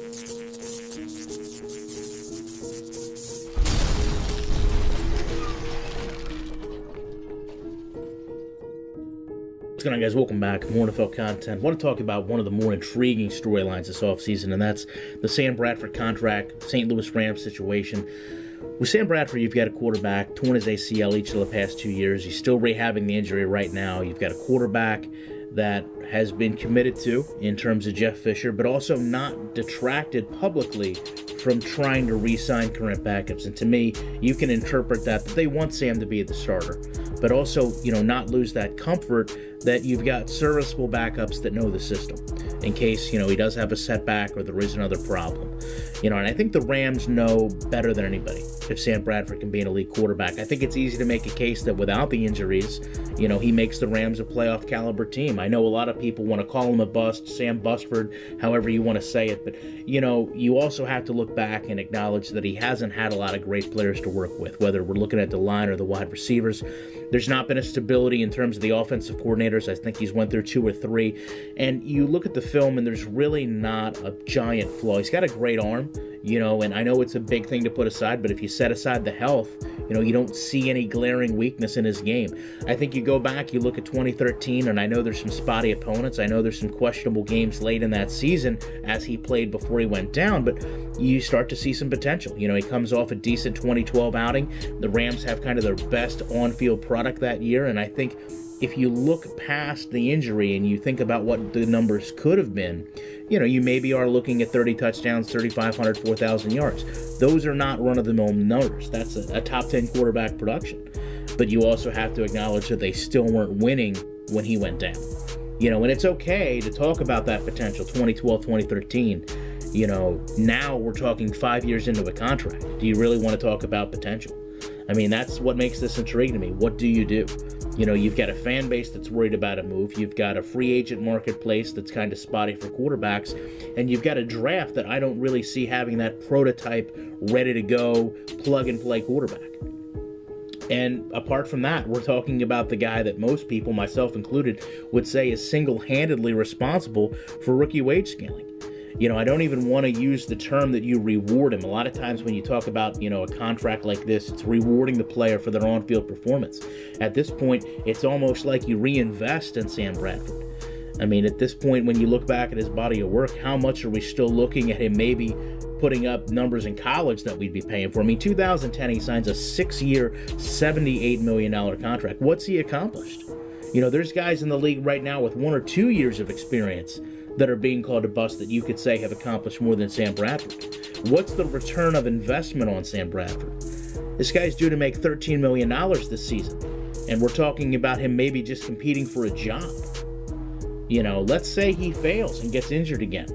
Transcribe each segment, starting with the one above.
What's going on, guys? Welcome back. More NFL content. I want to talk about one of the more intriguing storylines this offseason, and that's the Sam Bradford contract, St. Louis Rams situation. With Sam Bradford, you've got a quarterback, torn his ACL each of the past 2 years. He's still rehabbing the injury right now. You've got a quarterback that has been committed to in terms of Jeff Fisher, but also not detracted publicly from trying to re-sign current backups. And to me, you can interpret that they want Sam to be the starter, but also, not lose that comfort that you've got serviceable backups that know the system in case, he does have a setback or there is another problem. And I think the Rams know better than anybody if Sam Bradford can be an elite quarterback. I think it's easy to make a case that without the injuries, he makes the Rams a playoff caliber team. I know a lot of people want to call him a bust, Sam Bustford, however you want to say it, but, you also have to look back and acknowledge that he hasn't had a lot of great players to work with, whether we're looking at the line or the wide receivers. There's not been a stability in terms of the offensive coordinators. I think he's went through 2 or 3. And you look at the film, and there's really not a giant flaw. He's got a great arm, and I know it's a big thing to put aside, but if you set aside the health, you don't see any glaring weakness in his game. I think you go back, you look at 2013, and I know there's some spotty opponents. I know there's some questionable games late in that season as he played before he went down, but you start to see some potential. He comes off a decent 2012 outing. The Rams have kind of their best on-field product that year, and I think if you look past the injury and you think about what the numbers could have been, you maybe are looking at 30 touchdowns, 3,500, 4,000 yards. Those are not run-of-the-mill numbers. That's a top 10 quarterback production. But you also have to acknowledge that they still weren't winning when he went down. And it's okay to talk about that potential, 2012, 2013. Now we're talking 5 years into a contract. Do you really want to talk about potential? I mean, that's what makes this intriguing to me. What do you do? You've got a fan base that's worried about a move. You've got a free agent marketplace that's kind of spotty for quarterbacks. And you've got a draft that I don't really see having that prototype, ready-to-go, plug-and-play quarterback. And apart from that, we're talking about the guy that most people, myself included, would say is single-handedly responsible for rookie wage scaling. I don't even want to use the term that you reward him. A lot of times when you talk about, a contract like this, it's rewarding the player for their on-field performance. At this point, it's almost like you reinvest in Sam Bradford. I mean, at this point, when you look back at his body of work, how much are we still looking at him maybe putting up numbers in college that we'd be paying for? I mean, 2010, he signs a 6-year, $78 million contract. What's he accomplished? There's guys in the league right now with 1 or 2 years of experience that are being called a bust that you could say have accomplished more than Sam Bradford. What's the return of investment on Sam Bradford? This guy's due to make $13 million this season, and we're talking about him maybe just competing for a job. Let's say he fails and gets injured again.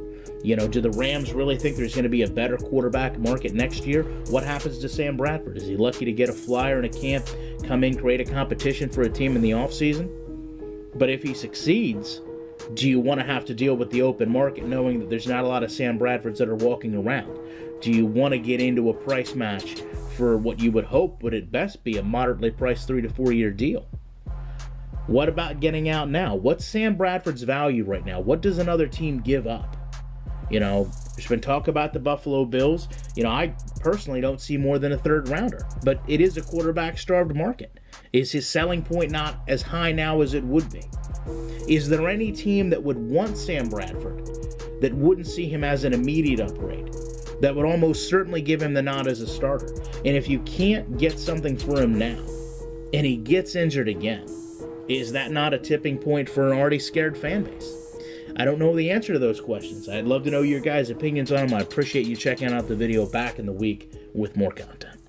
Do the Rams really think there's going to be a better quarterback market next year? What happens to Sam Bradford? Is he lucky to get a flyer in a camp, come in, create a competition for a team in the offseason? But if he succeeds, do you want to have to deal with the open market knowing that there's not a lot of Sam Bradfords that are walking around? Do you want to get into a price match for what you would hope would at best be a moderately priced 3 to 4 year deal? What about getting out now? What's Sam Bradford's value right now? What does another team give up? There's been talk about the Buffalo Bills. I personally don't see more than a 3rd rounder, but it is a quarterback-starved market. Is his selling point not as high now as it would be? Is there any team that would want Sam Bradford that wouldn't see him as an immediate upgrade, that would almost certainly give him the nod as a starter? And if you can't get something for him now, and he gets injured again, is that not a tipping point for an already scared fan base? I don't know the answer to those questions. I'd love to know your guys' opinions on them. I appreciate you checking out the video. Back in the week with more content.